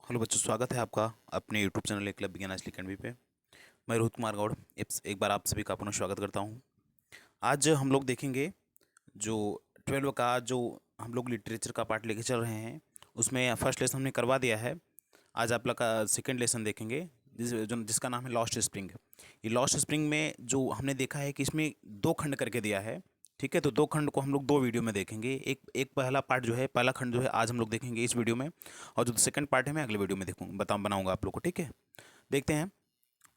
Hello बच्चों, स्वागत है आपका अपने यूट्यूब चैनल एक क्लब बिगिन अकेडमी पे। मैं रोहित कुमार गौड़ एक बार आप सभी का पुनः स्वागत करता हूं। आज हम लोग देखेंगे जो 12 का जो हम लोग लिटरेचर का पार्ट लेके चल रहे हैं, उसमें फर्स्ट लेसन हमने करवा दिया है। आज आप लोग का सेकेंड लेसन देखेंगे जिसका नाम है लॉस्ट स्प्रिंग। ये लॉस्ट स्प्रिंग में जो हमने देखा है कि इसमें दो खंड करके दिया है। ठीक है, तो दो खंड को हम लोग दो वीडियो में देखेंगे। एक एक पहला पार्ट जो है, पहला खंड जो है आज हम लोग देखेंगे इस वीडियो में, और जो सेकंड पार्ट है मैं अगले वीडियो में बनाऊंगा आप लोग को। ठीक है, देखते हैं।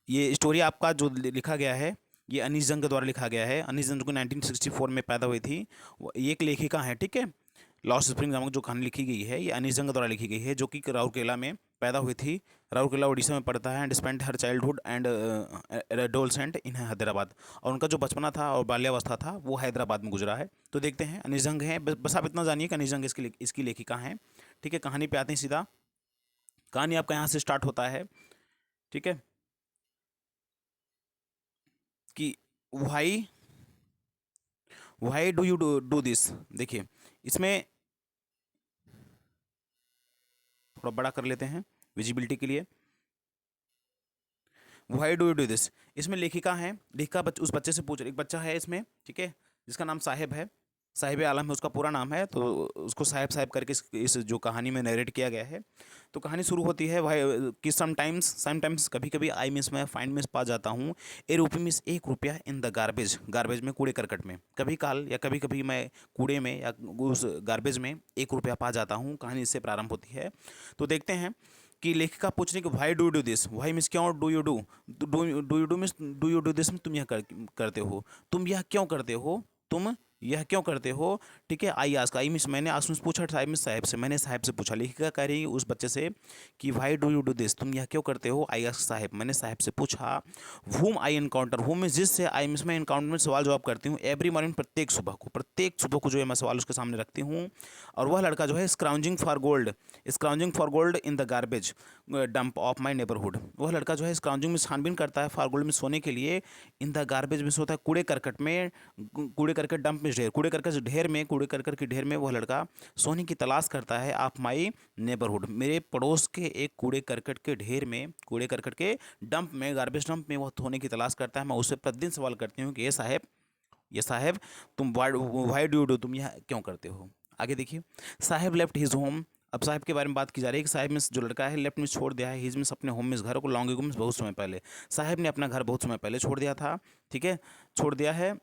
ये स्टोरी आपका जो लिखा गया है, ये अनीस जंग द्वारा लिखा गया है। अनीस जंग जो 1964 में पैदा हुई थी, ये एक लेखिका है। ठीक है, लॉस्ट स्प्रिंग नामक जो कहानी लिखी गई है, ये अनीस जंग द्वारा लिखी गई है, जो कि राउरकेला में पैदा हुई थी। राउरकेला उड़ीसा में पड़ता है। And spent her childhood and adolescent in Hyderabad. और उनका जो बचपना था और बाल्यावस्था था वो हैदराबाद में गुजरा है। तो देखते हैं, अनीस जंग है। बस आप इतना जानिए कि अनीस जंग इसकी लेखिका हैं। ठीक है, कहानी पे आते हैं सीधा। कहानी आपका यहाँ से स्टार्ट होता है। ठीक है, कि why why do you do this. देखिए, इसमें थोड़ा बड़ा कर लेते हैं विजिबिलिटी के लिए। Y do you do this, इसमें लेखिका है। लेखिका उस बच्चे से पूछ रही, एक बच्चा है इसमें, ठीक है, जिसका नाम साहिब है। साहिब आलम है उसका पूरा नाम है, तो उसको साहिब साहिब करके इस जो कहानी में नरेट किया गया है। तो कहानी शुरू होती है भाई कि समटाइम्स कभी कभी आई मिस, मैं फाइंड मिस पा जाता हूँ ए रुपी मिस, 1 रुपया इन द गार्बेज। गार्बेज में, कूड़े करकट में। कभी काल या कभी कभी मैं कूड़े में या उस गार्बेज में 1 रुपया पा जाता हूँ। कहानी इससे प्रारंभ होती है। तो देखते हैं कि लेखिका पूछ रही कि why do do this, why means क्यों, do you do, do you do means do you do this, तुम यह करते हो, तुम यह क्यों करते हो, तुम यह क्यों करते हो। ठीक है, आई आस्क, आई मीन्स मैंने, आस्क मीन्स पूछा, साहिब मीन्स साहिब से, मैंने साहिब से पूछा। लेखिका कह रही उस बच्चे से कि why do you do this, तुम यह क्यों करते हो। आई आस्क साहिब, मैंने साहिब से पूछा। वूम आई एनकाउंटर, वूम मीन्स जिससे, आई मीन्स मैं एनकाउंटर में सवाल जवाब करती हूँ। एवरी मॉर्निंग, प्रत्येक सुबह को जो है मैं सवाल उसके सामने रखती हूँ। और वह लड़का जो है scrounging for gold in the garbage dump of my neighbourhood. वह लड़का जो है स्क्राउंजिंग में छानबीन करता है, फॉर गोल्ड में सोने के लिए, इन द गार्बेज में सोता है कूड़े करकट में, कूड़े करकट डंप में ढेर, कूड़े करकट ढेर में, कूड़े करकट की ढेर में वह लड़का सोने की तलाश करता है। ऑफ माई नेबरहुड, मेरे पड़ोस के एक कूड़े करकट के ढेर में, कूड़े करकट के डंप में, गार्बेज डंप में वह सोने की तलाश करता है। मैं उससे प्रतिदिन सवाल करती हूँ कि ये साहब तुम वाई डू डू, तुम यह क्यों करते हो। आगे देखिए, साहब लेफ्ट हिज होम। अब साहब के बारे में बात की जा रही है कि साहब में जो लड़का है लेफ्ट में छोड़ दिया है, हिज में अपने होम में घर को, लॉन्ग एगो में बहुत समय पहले। साहब ने अपना घर बहुत समय पहले छोड़ दिया था। ठीक है, छोड़ दिया है।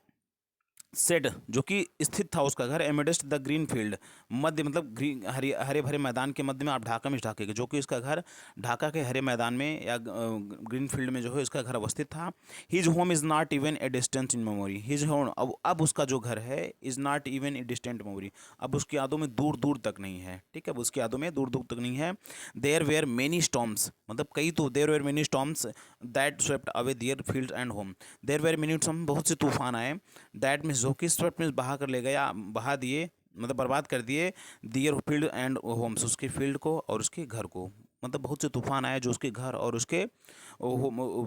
सेड, जो कि स्थित था उसका घर, एमिडेस्ट द ग्रीन फील्ड, मध्य मतलब ग्रीन, हरे भरे मैदान के मध्य में। आप ढाका में, ढाके के, जो कि इसका घर ढाका के हरे मैदान में या ग्रीन फील्ड में जो है इसका घर अवस्थित था। His home is not even a distant in memory, his home, अब उसका जो घर है, is not even a distant memory, अब उसकी यादों में दूर दूर तक नहीं है। ठीक है, अब उसकी यादों में दूर दूर तक नहीं है। देयर वेयर मेनी स्टॉर्म्स, मतलब कई, तो there were many storms that swept away their field and home. There were many storm, बहुत से तूफान आए। दैट मीन्स, जो कि स्वेप्ट मीन्स बहा कर ले गया, बहा दिए, मतलब बर्बाद कर दिए, दियर फील्ड एंड होम्स, उसके फील्ड को और उसके घर को। मतलब बहुत से तूफान आए जो उसके घर और उसके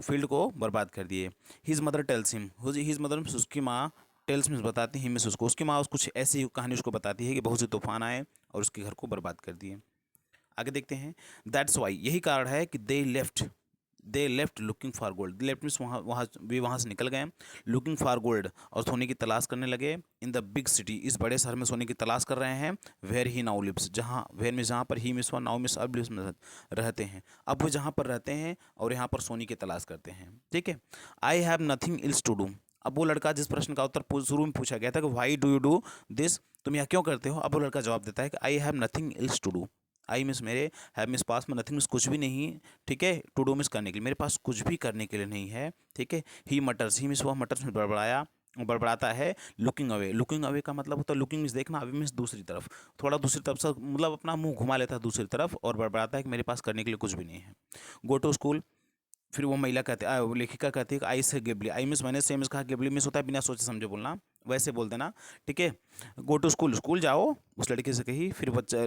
फील्ड को बर्बाद कर दिए। His mother tells him, his mother means उसकी माँ, टेल्स मीन्स बताती है, मिस उसको, उसकी माँ कुछ ऐसी कहानी उसको बताती है कि बहुत से तूफान आए और उसके घर को बर्बाद कर दिए। आगे देखते हैं। दैट्स वाई, यही कारण है कि they left looking for gold. Left means वहाँ से निकल गए, लुकिंग फॉर गोल्ड, और सोने की तलाश करने लगे। इन द बिग सिटी, इस बड़े शहर में सोने की तलाश कर रहे हैं। वेयर ही नाउ लिव्स, जहाँ, वेयर में जहाँ पर, ही मिस वन, नाउ मिस अब लिव्स में रहते हैं। अब वो जहाँ पर रहते हैं और यहाँ पर सोने की तलाश करते हैं। ठीक है, I have nothing else to do. अब वो लड़का, जिस प्रश्न का उत्तर शुरू में पूछा गया था कि why do you do this, तुम यह क्यों करते हो, अब वो लड़का जवाब देता है कि I have nothing else to do. I means मेरे, हैव मिस पास में, नथिंग मिस कुछ भी नहीं। ठीक है, टू डू मिस करने के लिए, मेरे पास कुछ भी करने के लिए नहीं है। ठीक है, ही मटर्स, ही मिस वह मटर्स में बड़बड़ाता है। लुकिंग अवे का मतलब होता है, लुकिंग मिस देखना, अवे मिस दूसरी तरफ, थोड़ा दूसरी तरफ से, मतलब अपना मुंह घुमा लेता है दूसरी तरफ और बड़बड़ाता है कि मेरे पास करने के लिए कुछ भी नहीं है। गो टू स्कूल, फिर वो महिला कहते, वो लेखिका कहती है कि आई से गिबली, आई मिस मैंने से मिस कहा, गिबली मिस होता है बिना सोचे समझे बोलना, वैसे बोल देना। ठीक है, गो टू स्कूल, स्कूल जाओ, उस लड़के से कही। फिर बच्चा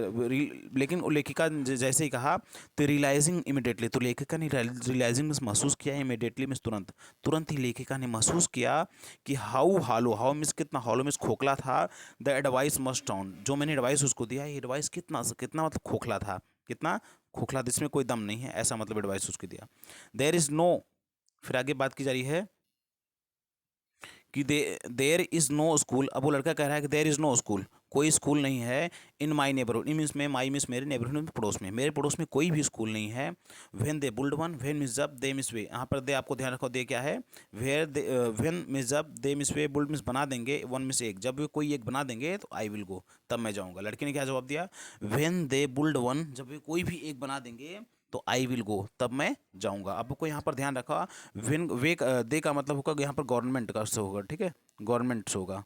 लेकिन वो लेखिका जैसे ही कहा तो रियलाइजिंग इमिडिएटली, तो लेखिका ने रियलाइजिंग मिस महसूस किया, इमिडिएटली मिस तुरंत, तुरंत ही लेखिका ने महसूस किया कि हाउ मिस कितना, हॉलो मिस खोखला था। द एडवाइस मस्ट टाउन, जो मैंने एडवाइस उसको दिया, ये एडवाइस कितना कितना मतलब खोखला था, कितना खोखला, जिसमें कोई दम नहीं है, ऐसा मतलब एडवाइस उसको दिया। देयर इज नो, फिर आगे बात की जा रही है कि देयर इज नो स्कूल। अब वो लड़का कह रहा है कि देयर इज नो स्कूल, कोई स्कूल नहीं है। इन माई नेबरहुड, इन मीन्स में, माई मीन्स मेरे, नेबरहुड में पड़ोस में, मेरे पड़ोस में कोई भी स्कूल नहीं है। When they built one, when means जब, दे मीन्स वे, यहाँ पर दे आपको ध्यान रखो, दे क्या है, वेयर दे, व्हेन मीन्स जब, दे मीन्स वे, बुल्ड मीन्स बना देंगे, वन मीन्स एक, जब वे कोई एक बना देंगे तो आई विल गो, तब मैं जाऊँगा। लड़के ने क्या जवाब दिया, व्हेन दे बुल्ड वन, जब वे कोई भी एक बना देंगे तो आई विल गो, तब मैं जाऊँगा। अब को यहाँ पर ध्यान रखा, विन वे दे का मतलब होगा यहाँ पर गवर्नमेंट का से होगा, ठीक है, गवर्नमेंट से होगा।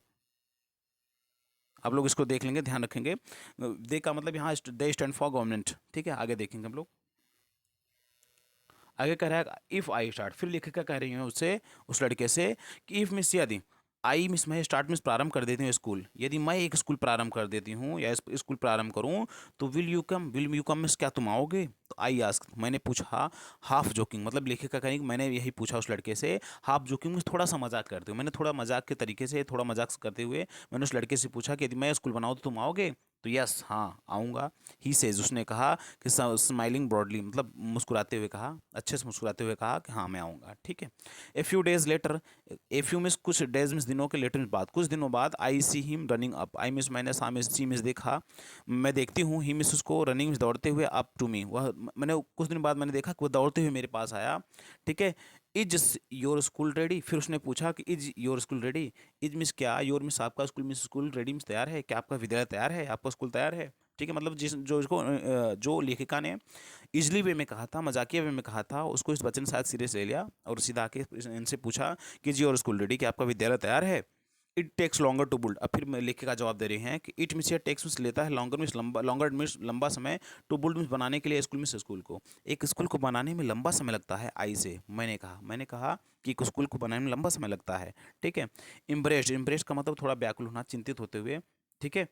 आप लोग इसको देख लेंगे, ध्यान रखेंगे। दे का मतलब यहाँ दे स्टैंड फॉर गवर्नमेंट, ठीक है। आगे देखेंगे हम लोग। आगे कह रहा है इफ़ आई स्टार्ट, फिर लेखिका कह रही है उससे, उस लड़के से कि इफ़ मिस यदि, आई मिस मैं स्टार्ट मिस प्रारंभ कर देती हूँ स्कूल, यदि मैं एक स्कूल प्रारंभ कर देती हूँ या स्कूल प्रारंभ करूँ तो विल यू कम मिस, क्या तुम आओगे? तो आई आस्क, मैंने पूछा, हाफ जोकिंग, मतलब लेखिका कहेंगे मैंने यही पूछा उस लड़के से, हाफ जोकिंग में थोड़ा सा मजाक करते हुए, मैंने थोड़ा मजाक के तरीके से, थोड़ा मजाक करते हुए मैंने उस लड़के से पूछा कि यदि मैं स्कूल बनाऊँ तो तुम आओगे? तो यस, हाँ आऊँगा। ही सेज, उसने कहा कि स्माइलिंग ब्रॉडली, मतलब मुस्कुराते हुए कहा, अच्छे से मुस्कुराते हुए कहा कि हाँ मैं आऊँगा, ठीक है। A few days later, a few miss कुछ डेज मिस दिनों के, लेटर मिस बाद, कुछ दिनों बाद, I see him running up, I miss मैंने, सा मिस सी मिस देखा, मैं देखती हूँ, ही मिस उसको, रनिंग मिस दौड़ते हुए, अप टू मी, वह मैंने कुछ दिन बाद मैंने देखा कि वो दौड़ते हुए मेरे पास आया, ठीक है। इज योर स्कूल रेडी, फिर उसने पूछा कि is your school ready, is miss क्या, योर मिस आपका school, means school, ready miss तैयार है, क्या आपका विद्यालय तैयार है, आपका स्कूल तैयार है, ठीक है। मतलब जिस जो इसको जो लेखिका ने इजली वे में कहा था, मजाकिया वे में कहा था, उसको इस बच्चे ने शायद सीरियस ले लिया और सीधा आके इनसे पूछा कि जी और स्कूल रेडी, कि आपका विद्यालय तैयार है। It takes longer to build, अब फिर लेखिका जवाब दे रहे हैं कि इट मीन्स या टेक्स मीन्स लेता है, लॉन्गर मीन्स लंबा, लॉन्गर मीन्स लंबा समय, टू बुल्ड मीन्स बनाने के लिए, स्कूल मीन्स स्कूल को, एक स्कूल को बनाने में लंबा समय लगता है, आई से, मैंने कहा कि एक स्कूल को बनाने में लंबा समय लगता है, ठीक है। इम्प्रेस्ड, इम्प्रेस्ड का मतलब थोड़ा व्याकुल होना, चिंतित होते हुए, ठीक है।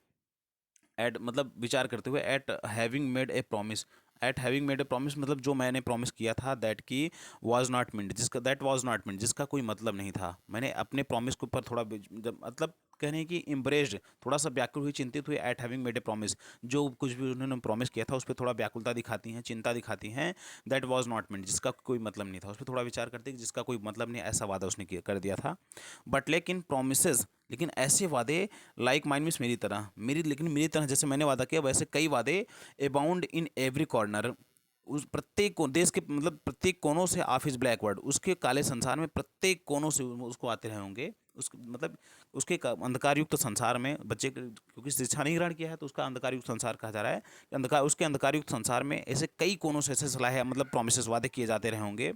एट मतलब विचार करते हुए, eight having made a promise, eight having made a promise मतलब जो मैंने प्रॉमिस किया था, दैट की वाज नॉट मीन्ड, जिसका दैट वाज नॉट मीन्ड, जिसका कोई मतलब नहीं था, मैंने अपने प्रॉमिस के ऊपर थोड़ा जब मतलब कहने की इम्ब्रेस्ड, थोड़ा सा व्याकुल हुई, चिंतित हुई, eight having made a promise, जो कुछ भी उन्होंने प्रॉमिस किया था उस पर थोड़ा व्याकुलता दिखाती हैं, चिंता दिखाती हैं, दैट वाज नॉट मीन्ड, जिसका कोई मतलब नहीं था, उस पर थोड़ा विचार करते कि जिसका कोई मतलब नहीं, ऐसा वादा उसने कर दिया था। बट लेकिन प्रोमिस, लेकिन ऐसे वादे, लाइक माइंड मीन्स मेरी तरह, मेरी, लेकिन मेरी तरह जैसे मैंने वादा किया वैसे कई वादे, अबाउंड इन एवरी कॉर्नर, उस प्रत्येक देश के मतलब प्रत्येक कोनों से, ऑफ हिज ब्लैकवर्ड, उसके काले संसार में प्रत्येक कोनों से उसको आते रहे होंगे, उस मतलब उसके अंधकार युक्त संसार में बच्चे क्योंकि शिक्षा नहीं ग्रहण किया है तो उसका अंधकार युक्त संसार कहा जा रहा है कि अंधकार, उसके अंधकार युक्त संसार में ऐसे कई कोनों से ऐसे सलाह मतलब प्रोमिस वादे किए जाते रहे होंगे।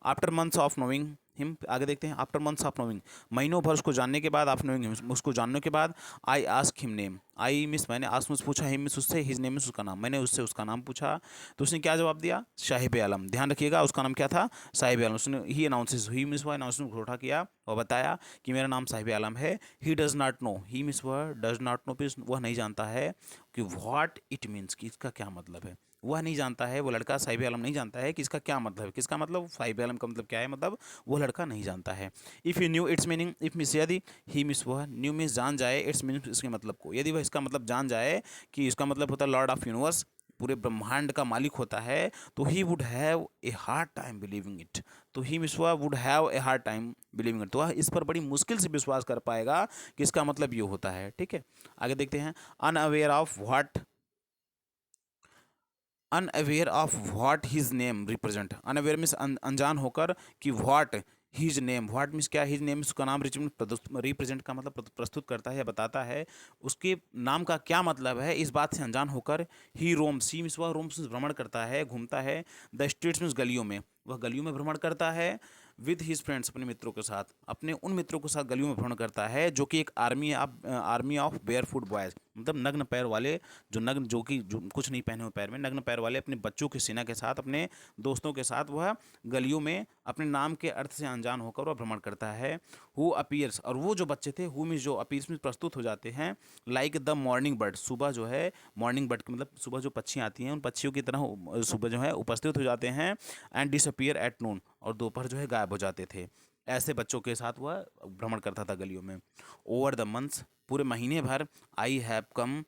After months of knowing him, आगे देखते हैं, आफ्टर मंथ्स ऑफ नोइंग, महीनों भर उसको जानने के बाद, ऑफ नोइंग हिम, उसको जानने के बाद, I ask him name, I miss मैंने, आस्क मिस पूछा, हिम मिस उससे, हिज नेम मिस उसका नाम, मैंने उससे उसका नाम पूछा, तो उसने क्या जवाब दिया, साहिब आलम, ध्यान रखिएगा उसका नाम क्या था, साहिब आलम। उसने ही अनाउंसेस, ही मिस हुआ अनाउंसमेंट घोषणा किया और बताया कि मेरा नाम साहिब आलम है। He does not know, he means वह डज नॉट नो, वह नहीं जानता है कि व्हाट इट मीन्स, कि इसका क्या मतलब है, वह नहीं जानता है, वो लड़का साहिब आलम नहीं जानता है कि इसका क्या मतलब है, किसका मतलब, साहिब आलम का मतलब क्या है, मतलब वो लड़का नहीं जानता है। If you new it's meaning, if miss यदि, ही मिस वह, न्यू मिस जान जाए, इट्स मीनिंग इसके मतलब को, यदि वह इसका मतलब जान जाए कि इसका मतलब होता है लॉर्ड ऑफ यूनिवर्स, पूरे ब्रह्मांड का मालिक होता है, तो he would have a hard time believing it, तो ही मिसवा would have a hard time believing it, तो वह इस पर बड़ी मुश्किल से विश्वास कर पाएगा कि इसका मतलब ये होता है, ठीक है। आगे देखते हैं, unaware of what, unaware of what his name represent, unaware means अनजान होकर कि what his name, what means क्या, हिज नेम उसका नाम, रिप्रेजेंट का मतलब प्रस्तुत करता है या बताता है, उसके नाम का क्या मतलब है, इस बात से अनजान होकर, ही रोम, सी मीन्स वह रोम मीन्स भ्रमण करता है, घूमता है, द स्ट्रीट्स मीन्स गलियों में, वह गलियों में भ्रमण करता है, विद हिज फ्रेंड्स अपने मित्रों के साथ, अपने उन मित्रों के साथ गलियों में भ्रमण करता है जो कि एक army of bear foot boys, मतलब नग्न पैर वाले, जो नग्न जो कि जो कुछ नहीं पहने हुए पैर में, नग्न पैर वाले अपने बच्चों की सेना के साथ, अपने दोस्तों के साथ वह गलियों में अपने नाम के अर्थ से अनजान होकर वह भ्रमण करता है। हु अपीयर्स, और वो जो बच्चे थे, हु में जो अपीयर्स में प्रस्तुत हो जाते हैं, लाइक द मॉर्निंग बर्ड, सुबह जो है मॉर्निंग बर्ड मतलब सुबह जो पक्षियाँ आती हैं उन पक्षियों की तरह सुबह जो है उपस्थित हो जाते हैं, एंड डिसअपियर एट नून, और दोपहर जो है गायब हो जाते थे। ऐसे बच्चों के साथ वह भ्रमण करता था गलियों में। ओवर द मंथ्स, पूरे महीने भर, I have come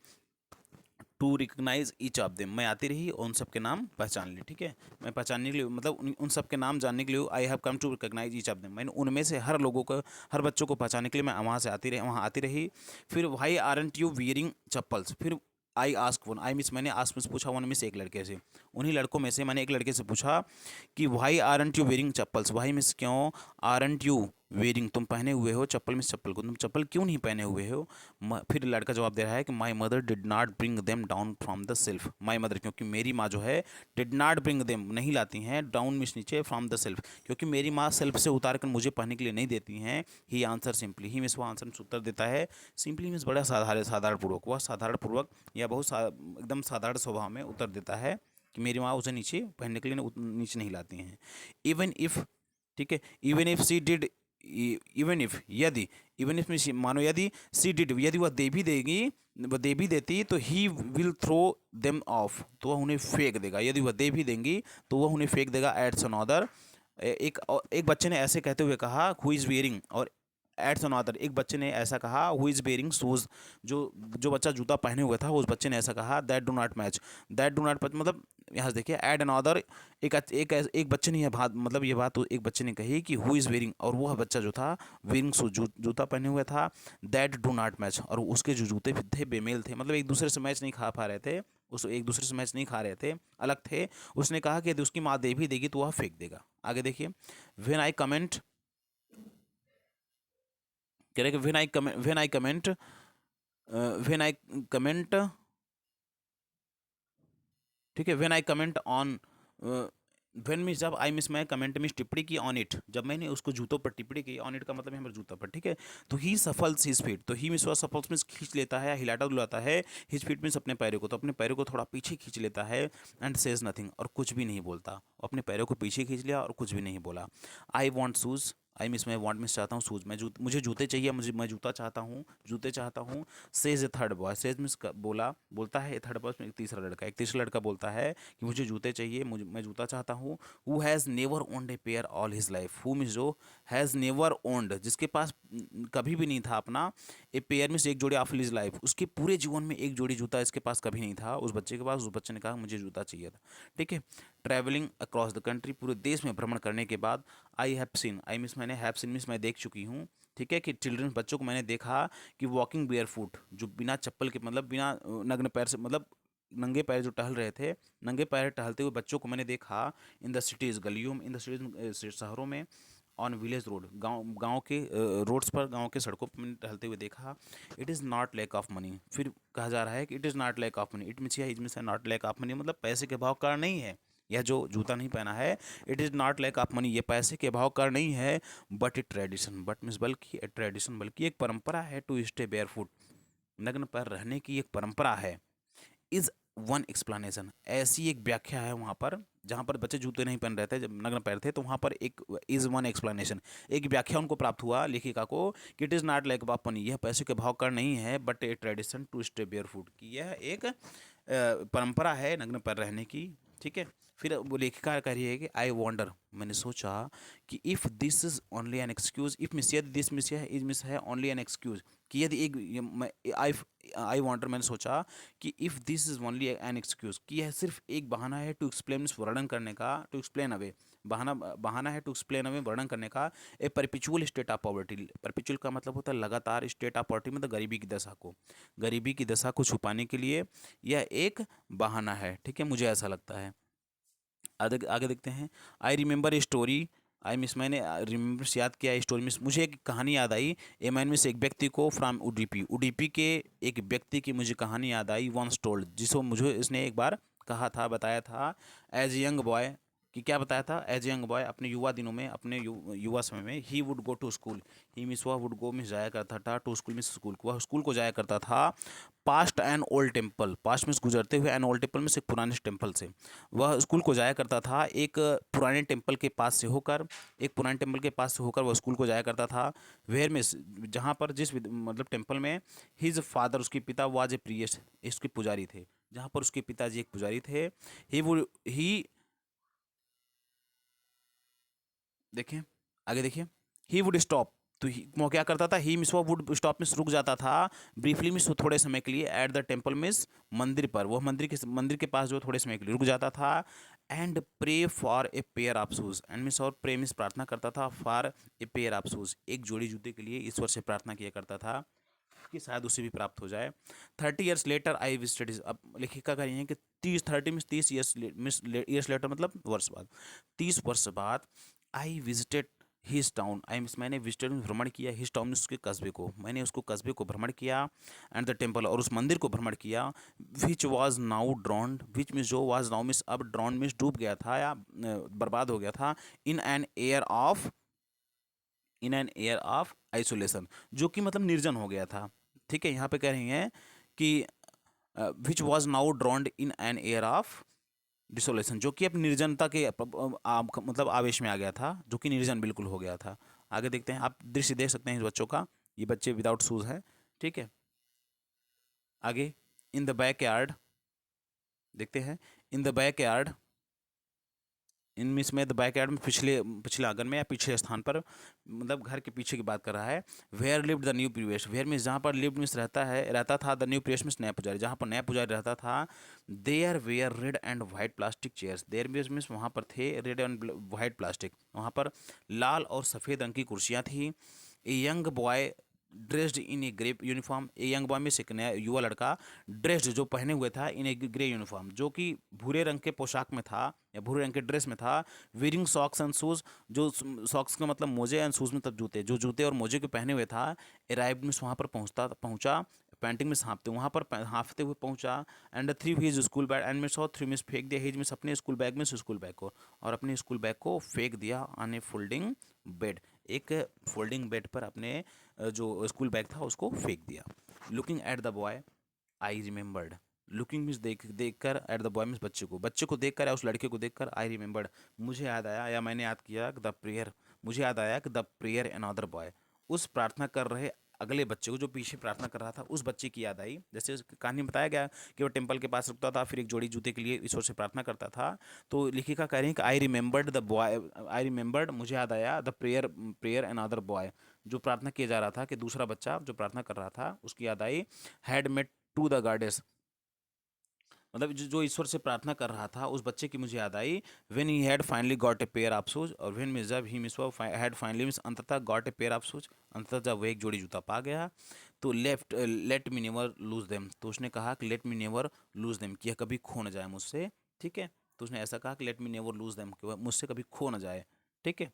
to recognize each of them, मैं आती रही और उन सब के नाम पहचान ली, ठीक है। मैं पहचानने के लिए मतलब उन सब के नाम जानने के लिए I have come to recognize each of them, मैंने उनमें से हर लोगों को, हर बच्चों को पहचानने के लिए मैं वहाँ आती रही। फिर why aren't you wearing chappals, फिर I ask one, I miss मैंने आस्क मिस पूछा वन मिस एक लड़के से, उन्हीं लड़कों में से मैंने एक लड़के से पूछा कि why aren't you wearing chappals, why means क्यों, आरंट यू वेयरिंग तुम पहने हुए हो, चप्पल मिस चप्पल को तुम चप्पल क्यों नहीं पहने हुए हो। फिर लड़का जवाब दे रहा है कि my mother did not bring them down from the self, my mother क्योंकि मेरी माँ जो है डिड नॉट ब्रिंग देम नहीं लाती हैं, डाउन मिस नीचे, फ्रॉम द सेल्फ क्योंकि मेरी माँ सेल्फ से उतार कर मुझे पहनने के लिए नहीं देती हैं। ही आंसर सिंपली, ही मिस वो आंसर उत्तर देता है, सिंपली मीन्स बड़ा साधारण पूर्वक, वह साधारण पूर्वक या बहुत एकदम साधारण स्वभाव में उत्तर देता है कि मेरी माँ उसे नीचे पहनने के लिए नीचे नहीं लाती हैं। इवन इफ, ठीक है, even if she did, even if यदि, इवन इफ में मानो यदि सी डिड यदि वह दे भी देगी, वह दे भी देती तो he will throw them off, तो वह उन्हें फेंक देगा, यदि वह दे भी देंगी तो वह उन्हें फेंक देगा। एट्स अनदर, एक बच्चे ने ऐसे कहते हुए कहा हु इज़ वेयरिंग, और एट्स अनदर एक बच्चे ने ऐसा कहा हु इज़ वेयरिंग शूज़, जो जो बच्चा जूता पहने हुए था उस बच्चे ने ऐसा कहा that do not match, that do not मतलब यहाँ से देखिए एड अनदर, एक बच्चे ने यह बात मतलब ये बात एक बच्चे ने कही कि हु इज़ वेयरिंग, और वह बच्चा जो था वेयरिंग शूज जूता पहने हुए था, दैट डू नॉट मैच, और उसके जो जूते थे बेमेल थे, मतलब एक दूसरे से मैच नहीं खा पा रहे थे, उस एक दूसरे से मैच नहीं खा रहे थे, अलग थे। उसने कहा कि यदि उसकी माँ दे भी देगी तो वह फेंक देगा। आगे देखिए, व्हेन आई कमेंट, कह रहे कि when I comment, when I comment, ठीक है, when I comment on, when means जब, आई मिस मैं कमेंट मीन्स टिप्पणी की ऑन इट, जब मैंने उसको जूतों पर टिप्पणी की, ऑन इट का मतलब है हमारे जूतों पर, ठीक है। तो ही सफल्स हिज फीट, तो ही मिस वह सफल्स मीन्स खींच लेता है, हिलाता डुलाता है, हिज फीट मीन्स अपने पैरों को, तो अपने पैरों को थोड़ा पीछे खींच लेता है, एंड सेज नथिंग, और कुछ भी नहीं बोलता, अपने पैरों को पीछे खींच लिया और कुछ भी नहीं बोला। I want shoes, I miss मैं वांट मिस चाहता हूँ, शूज़ मुझे जूते चाहिए, मैं जूता चाहता हूँ, जूते चाहता हूँ। सेज ए थर्ड बॉय, सेज मिस बोलता है, ए थर्ड बॉय एक तीसरा लड़का बोलता है कि मुझे जूते चाहिए, मैं जूता चाहता हूँ। Who has never owned a pair all his life, who miss जो हैज़ नेवर ओन्ड जिसके पास कभी भी नहीं था अपना, ए पेयर मिस एक जोड़ी ऑफ हिज लाइफ, उसके पूरे जीवन में एक जोड़ी जूता इसके पास कभी नहीं था, उस बच्चे के पास, उस बच्चे ने कहा मुझे जूता चाहिए था, ठीक है। ट्रैवलिंग अक्रॉस द कंट्री, पूरे देश में भ्रमण करने के बाद, I have seen, I miss मैंने हैव सीन मिस मैं देख चुकी हूँ, ठीक है, कि चिल्ड्रन बच्चों को मैंने देखा कि वॉकिंग बेयर फुट, जो बिना चप्पल के मतलब बिना नग्न पैर से मतलब नंगे पैर जो टहल रहे थे, नंगे पैर टहलते हुए बच्चों को मैंने देखा इन द सिटीज़ गलियों में, इन द सिटीज़ शहरों में, ऑन विलेज रोड गाँव के रोड्स पर, गाँव के सड़कों पर मैंने टहलते हुए देखा। It is not lack of money, फिर कहा जा रहा है कि it is not lack of money, it means it means not lack of money मतलब पैसे के भाव का नहीं है, यह जो जूता नहीं पहना है, it is not lack of money, ये पैसे के भाव का नहीं है, but a tradition, but means बल्कि ए ट्रेडिशन, बल्कि एक परंपरा है, टू स्टे बेयर फुट, नग्न पैर रहने की एक परंपरा है। इज़ वन एक्सप्लेनेशन, ऐसी एक व्याख्या है वहाँ पर, जहाँ पर बच्चे जूते नहीं पहन रहे थे, जब नग्न पैर थे, तो वहाँ पर एक इज़ वन एक्सप्लेनेशन, एक व्याख्या उनको प्राप्त हुआ लेखिका को कि इट इज़ नॉट लाइक बापनी, यह पैसे के भाव का नहीं है, but a tradition to stay barefoot, की यह एक परंपरा है नग्न पैर रहने की, ठीक है। फिर वो लेखिका कह रही है कि आई वॉन्डर, मैंने सोचा कि if this is only an excuse, if miss यदि दिस मिस यह इज मिस है ओनली एन एक्सक्यूज़, कि यदि आई वॉन्डर मैंने सोचा कि if this is only an excuse, कि यह सिर्फ एक बहाना है टू एक्सप्लेन वर्णन करने का, टू एक्सप्लेन अवे, बहाना है टू एक्सप्लेन अवे वर्णन करने का, a perpetual state of poverty, perpetual का मतलब होता है लगातार, स्टेट ऑफ पॉवर्टी मतलब गरीबी की दशा को छुपाने के लिए यह एक बहाना है, ठीक है, मुझे ऐसा लगता है। आगे आगे देखते हैं। I remember a story, I miss मैंने रिमेंबर्स याद किया, स्टोरी मिस मुझे एक कहानी याद आई, ए मैन मिस एक व्यक्ति को, फ्रॉम उडीपी, उडीपी के एक व्यक्ति की मुझे कहानी याद आई, वंस टोल्ड, जिसको मुझे इसने एक बार कहा था, बताया था, एज यंग बॉय, कि क्या बताया था, एज यंग बॉय अपने युवा दिनों में, अपने युवा समय में, he would go to school, he means वह वुड गो मिस जाया करता था, टू स्कूल मिस स्कूल, वह स्कूल को जाया करता था, past an old temple, past में गुजरते हुए, एन ओल्ड टेम्पल में से एक पुराने टेम्पल से, वह स्कूल को जाया करता था, एक पुराने टेम्पल के पास से होकर, एक पुराने टेम्पल के पास से होकर वह स्कूल को जाया करता था, वेयर में जहाँ पर जिस मतलब टेम्पल में, हिज फादर उसके पिता वाज ए प्रीस्ट, इसके पुजारी थे, जहाँ पर उसके पिताजी एक पुजारी थे, ही देखें, आगे देखिए, ही वुड स्टॉप, तो वो क्या करता था, ही मिस वो वुड स्टॉप मिस रुक जाता था, ब्रीफली मिस थोड़े समय के लिए, एट द टेम्पल मिस मंदिर पर, वो मंदिर के पास जो थोड़े समय के लिए रुक जाता था, and pray for a pair of shoes, and means और प्रे मिस प्रार्थना करता था for a pair of shoes, एक जोड़ी जूते के लिए ईश्वर से प्रार्थना किया करता था कि शायद उसे भी प्राप्त हो जाए। 30 ईयर्स लेटर आई विजिटेड, अब लेखिका का ये है कि 30 मिस 30 ईयर्स लेटर मतलब वर्ष बाद, 30 वर्ष बाद, आई विजिटेड हिज टाउन, आई मीस मैंने विजिटेड भ्रमण किया, हिज टाउन उसके कस्बे को, मैंने उसको कस्बे को भ्रमण किया, एंड द टेम्पल और उस मंदिर को भ्रमण किया, विच वॉज नाउ ड्रॉन्ड, विच मिस जो वॉज नाउ मिस अब ड्रॉन्ड मिस डूब गया था या बर्बाद हो गया था, इन an air of in an air of isolation, जो कि मतलब निर्जन हो गया था। ठीक है, यहाँ पे कह रही हैं कि which was now drowned in an air of desolation, जो कि अब निर्जनता के मतलब आवेश में आ गया था, जो कि निर्जन बिल्कुल हो गया था। आगे देखते हैं, आप दृश्य देख सकते हैं इस बच्चों का, ये बच्चे विदाउट शूज है। ठीक है, आगे, इन द बैक यार्ड देखते हैं, इन द बैक यार्ड, इन इसमें द बैक यार्ड में पिछले आंगन में या पिछले स्थान पर, मतलब घर के पीछे की बात कर रहा है। Where lived the new previous, where means जहाँ पर लिव्ड मीन्स रहता था, द न्यू प्रीवियस मीन्स नया पुजारी, जहाँ पर नया पुजारी रहता था। There were red and white plastic chairs, there means वहाँ पर थे रेड एंड वाइट प्लास्टिक, वहाँ पर लाल और सफ़ेद रंग की कुर्सियाँ थी। A young boy dressed in A grey uniform, a young boy में से एक नया युवा लड़का, ड्रेस्ड जो पहने हुए था, इन ए ग्रे यूनिफॉर्म जो कि भूरे रंग के पोशाक में था या भूरे रंग के ड्रेस में था। वेयरिंग सॉक्स एंड शूज, जो सॉक्स का मतलब मोजे एंड शूज मतलब जूते, जो जूते और मोजे के पहने हुए था। अराइव्ड में वहाँ पर पहुँचा, पेंटिंग में हाँफते वहाँ पर हाँफते हुए पहुँचा। And three his school bag, and में सौ थ्री मिस फेंक दिया, हिज मिस अपने स्कूल बैग में स्कूल बैग को, और अपने स्कूल बैग को फेंक दिया ऑन ए फोल्डिंग बेड, एक फोल्डिंग बेड पर अपने जो स्कूल बैग था उसको फेंक दिया। Looking at the boy I remembered, looking means देख कर, एट द बॉय मीन्स बच्चे को देख कर या उस लड़के को देख कर, आई रिमेंबर्ड मुझे याद आया या मैंने याद किया, द प्रेयर मुझे याद आया कि द प्रेयर अनदर बॉय, उस प्रार्थना कर रहे अगले बच्चे को, जो पीछे प्रार्थना कर रहा था उस बच्चे की याद आई। जैसे उस कहानी में बताया गया कि वो टेम्पल के पास रुकता था, फिर एक जोड़ी जूते के लिए ईश्वर से प्रार्थना करता था। तो लेखिका कह रही है कि I remembered the boy, I remembered मुझे याद आया, द प्रेयर अनदर बॉय, जो प्रार्थना किया जा रहा था कि दूसरा बच्चा जो प्रार्थना कर रहा था उसकी याद आई। Had made to the goddess, मतलब जो ईश्वर से प्रार्थना कर रहा था उस बच्चे की मुझे याद आई। When he had finally got a pair of shoes, और व्हेन में जब ही मिस हैड फाइनली मीन्स अंततः got a pair of shoes, अंततः जब वह एक जोड़ी जूता पा गया। तो let me never lose them, तो उसने कहा कि let me never lose them, कि यह कभी खो न जाए मुझसे। ठीक है, तो उसने ऐसा कहा कि let me never lose them, कि वह मुझसे कभी खो न जाए। ठीक है,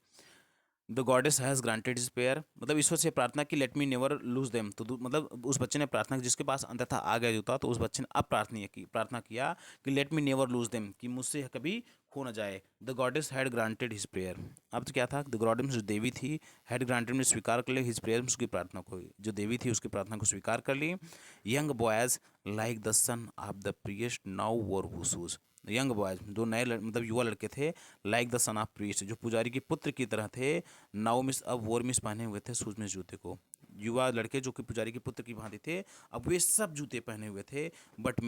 the goddess has granted his prayer, मतलब ईश्वर से प्रार्थना की, late me never lose them, तो मतलब उस बच्चे ने प्रार्थना की, जिसके पास अंततः आ गया जूता, तो उस बच्चे ने अब प्रार्थना किया कि let me never lose them, कि मुझसे यह कभी खो न जाए। The goddess had granted his prayer, अब तो क्या था, द गॉडेस जो देवी थी, हैड ग्रांटेड में स्वीकार कर ली, हिज प्रेयर में उसकी प्रार्थना को, जो देवी थी उसकी प्रार्थना को स्वीकार कर ली। Young boys like the son of the priest now wore shoes, young boys जो नए मतलब युवा लड़के थे, like the son of priest जो पुजारी के पुत्र की तरह थे, नाउ मिस अब वोर मिस पहने हुए थे शूज मिस जूते को, युवा लड़के जो कि पुजारी के पुत्र की भांति थे, अब वे सब जूते पहने हुए थे। बट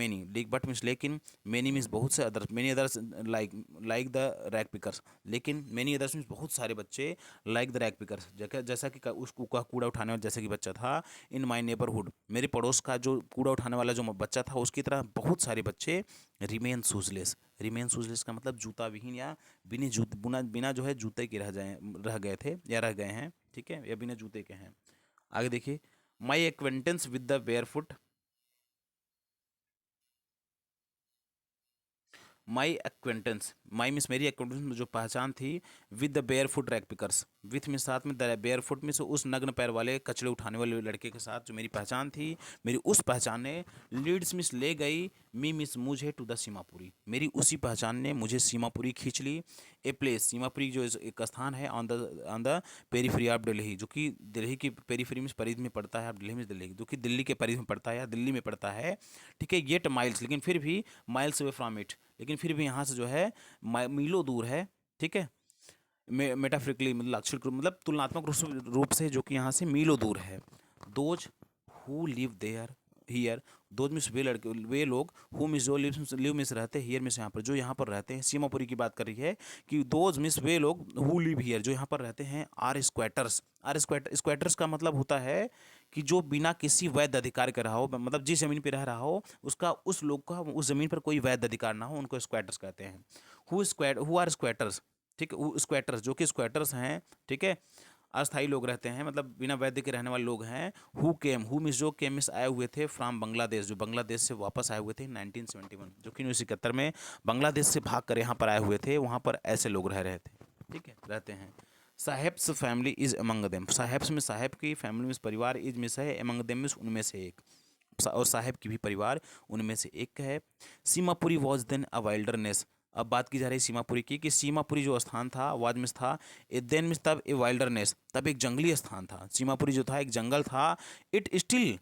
मिस लेकिन, मेनी मिस बहुत से others, many others like the rag pickers, लेकिन मेनी अदर्स मिस बहुत सारे बच्चे, लाइक द रैक पिकर्स जैसा कि उसको कूड़ा उठाने वाला जैसे कि बच्चा था, इन माई नेबरहुड मेरे पड़ोस का जो कूड़ा उठाने वाला जो बच्चा था उसकी तरह बहुत सारे बच्चे रिमेन शूजलेस का मतलब जूता विहीन या बिना जो है जूते के रह गए थे या रह गए हैं। ठीक है, या बिना जूते के हैं। आगे देखिए, my acquaintance with the barefoot, my means मेरी एक्वेंटेंस में जो पहचान थी, with the barefoot rag pickers, with में साथ में, द बेयर फुट में से उस नग्न पैर वाले कचड़े उठाने वाले लड़के के साथ जो मेरी पहचान थी, मेरी उस पहचान ने लीड्स मिस ले गई मी मिस मुझे टू द सीमापुरी, मेरी उसी पहचान ने मुझे सीमापुरी खींच ली। ए प्लेस, सीमापुरी जो एक स्थान है on the periphery of Delhi, जो कि दिल्ली की पेरीफ्री में परिधि में पड़ता है, दिल्ली में दिल्ली जो कि दिल्ली के परिधि में पड़ता है या दिल्ली में पड़ता है। ठीक है, येट माइल्स, लेकिन फिर भी माइल्स अवे फ्रॉम इट, लेकिन फिर भी यहाँ से जो है मीलों दूर है। ठीक है, मेटाफिरिकली मतलब अक्षर मतलब तुलनात्मक रूप से जो कि यहाँ से मीलों दूर है। Those who live there here, those means वे लड़के, वे लोग, हु मीन्स जो, लिव मीन्स रहते, हियर मीन्स यहाँ पर, जो यहाँ पर रहते हैं। सीमापुरी की बात कर रही है कि दोज मीन्स वे लोग, हु लिव हियर, जो यहाँ पर रहते हैं, आर स्क्वैटर्स। आर स्क्वैटर्स का मतलब होता है कि जो बिना किसी वैध अधिकार के रहा हो, मतलब जिस जमीन पर रह रहा हो उसका, उस लोग का उस जमीन पर कोई वैध अधिकार ना हो, उनको स्क्वैटर्स कहते हैं। हु आर स्क्वैटर्स, ठीक है, स्क्वैटर्स जो कि स्क्वैटर्स हैं, ठीक है, अस्थायी लोग रहते हैं, मतलब बिना वैध के रहने वाले लोग हैं। हु मिस जो केम मिस आए हुए थे फ्राम बांग्लादेश, जो बांग्लादेश से वापस आए हुए थे 1971, जो कि 1971 में बांग्लादेश से भाग कर यहाँ पर आए हुए थे, वहाँ पर ऐसे लोग रह रहे थे, ठीक है, रहते हैं। Saheb's family is among them, Saheb's में साहेब की, फैमिली में परिवार, इज में से है, अमंग देम में उनमें से एक, और साहेब की भी परिवार उनमें से एक है। Seemapuri was then a wilderness, अब बात की जा रही है सीमापुरी की, कि सीमापुरी जो स्थान था, वाज में था, ए देन में तब ए वाइल्डरनेस, तब एक जंगली स्थान था। सीमापुरी जो था एक जंगल था। It still